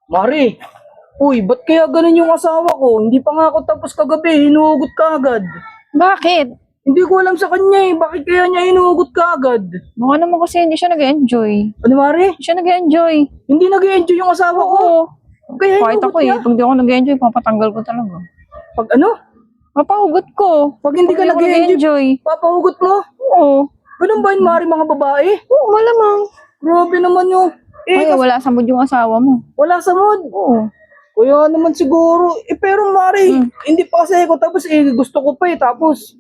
Mari, uy, ba't kaya ganun yung asawa ko? Hindi pa nga ako tapos kagabi, hinuhugot ka agad. Bakit? Hindi ko alam sa kanya eh, bakit kaya niya hinuhugot ka agad? Baka naman kasi hindi siya nag-enjoy. Ano Mari? Hindi siya nag-enjoy. Hindi nag-enjoy yung asawa ko. Oo. Kaya Kahit hinuhugot ako niya. pag di ako nag-enjoy, papatanggal ko talaga. Pag ano? Papahugot ko. Pag hindi ka Pag di ako nag-enjoy, nag-enjoy. papahugot mo? Oo. Ganun ba yun Mari mga babae? Oo, malamang. Grabe naman yung... Ay, kasi wala sa mood yung asawa mo. wala sa mood. Oo. Kaya naman siguro. Pero Mari, hindi pa kasi ako tapos gusto ko pa eh. Tapos,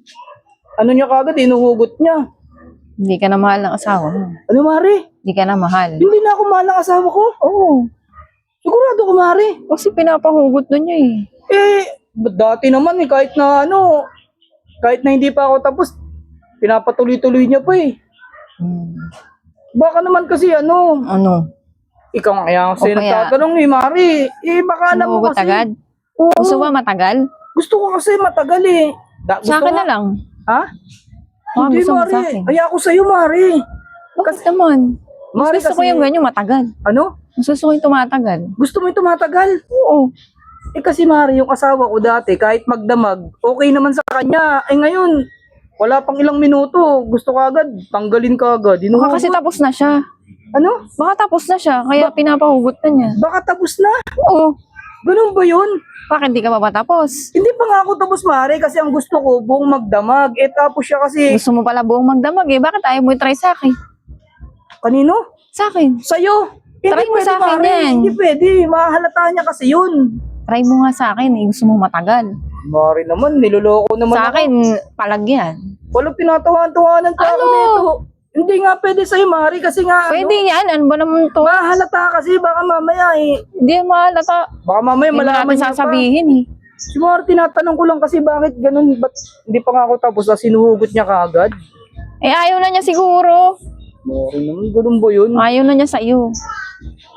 ano niya kagad, hinuhugot niya. Hindi ka na mahal ng asawa mo. Ano Mari? Hindi ka na mahal. Hindi na ako mahal ng asawa ko. Oo. Sigurado ko Mari. Kasi pinapahugot na niya eh. Dati naman eh, kahit na ano, kahit na hindi pa ako tapos, pinapatuloy-tuloy niya pa eh. Baka naman kasi ano, Ano? ikaw nga kaya kasi O kaya- nagtatanong eh, Mari. Baka alam mo Humuhugot kasi. agad? Oo, Gusto ba matagal? gusto ko kasi matagal eh. Gusto Sa akin nga- na lang. Ha? Baka Hindi, gusto mo Mari. sa akin. Ay, ako sa'yo, Mari. Bakit naman? Mas Mari, gusto ko kasi- yung ganyan matagal. Ano? Mas gusto ko yung tumatagal. Gusto mo yung tumatagal? Oo. Kasi Mari, yung asawa ko dati, kahit magdamag, okay naman sa kanya. Ngayon, wala pang ilang minuto. Gusto ko agad, tanggalin ka agad. Baka Hinuhugot. kasi tapos na siya. Ano? Baka tapos na siya, kaya pinapahugot na niya. Baka tapos na? Oo. Ganun ba yun? Bakit di ka pa patapos? Hindi pa nga ako tapos, Mari, kasi ang gusto ko, buong magdamag. Tapos siya kasi, Gusto mo pala buong magdamag eh. Bakit ayaw mo i-try sa akin? kanino? Sa akin. Sa'yo. Try mo sa akin yan. Hindi pwede. Mahalata niya kasi yun. Try mo nga sa akin eh. Gusto mo matagal. Mari naman, niloloko naman Sa ako. akin, palagyan. Walang tinatawa-tawanan ka ako Ano? nito. Hindi nga pwede sa'yo, Mari, kasi nga, Pwede yan. Ano ba naman to? mahalata kasi, baka mamaya Hindi mahalata. baka mamaya Hindi mo malaman natin niya pa. sasabihin eh. Si Mari, tinatanong ko lang kasi bakit ganun, ba't hindi pa nga ako tapos na sinuhugot niya kaagad? Eh ayaw na niya siguro. Mari naman, ganun ba yun? Ayaw na niya sa'yo.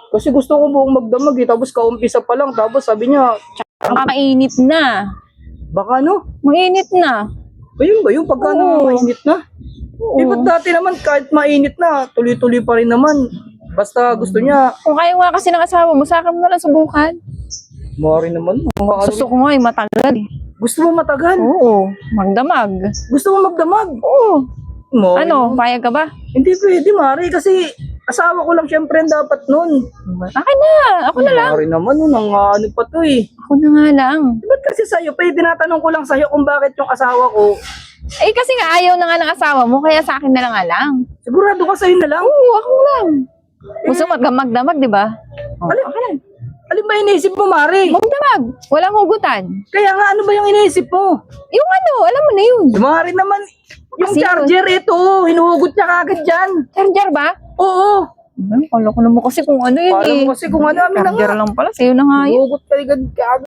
Kasi gusto ko buong magdamag tapos kaumpisa pa lang, tapos sabi niya, Kakainit na. baka ano? Mainit na. Ayun ba yun? Pagka Oo. mainit na? Ba't dati naman kahit mainit na, tuloy-tuloy pa rin naman. Basta gusto niya, Kung kaya nga kasi ng asawa mo, sa akin mo na lang subukan. Mari naman. Gusto ko nga eh, matagal eh. Gusto mo matagal? Oo, magdamag. Gusto mo magdamag? Oo. Mari Ano, naman. payag ka ba? Hindi pwede, Mari, kasi asawa ko lang syempre ang dapat nun. Akin na, ako na lang. Mari naman, ano pa to eh. Ako na nga lang. Ba't kasi sa'yo, tinatanong ko lang sa'yo kung bakit yung asawa ko, Eh kasi nga ayaw na nga ng asawa mo, kaya sa akin na lang nga lang. sigurado ka sa'yo na lang. Oo, ako lang. Gusto mo magdamag, di ba? Oh, Alin? ako lang. Alin ba iniisip mo, Mari? Magdamag. Walang hugutan. Kaya nga, ano ba yung iniisip mo? Yung ano, alam mo na yun. Mari naman, yung Kasi charger ito, hinuhugot niya kagad dyan. Charger ba? Oo. Kala ko naman kasi kung ano yun Alam eh. mo kasi kung ano, amin na nga. Charger lang pala, sa'yo na nga yun. Hinuhugot ka agad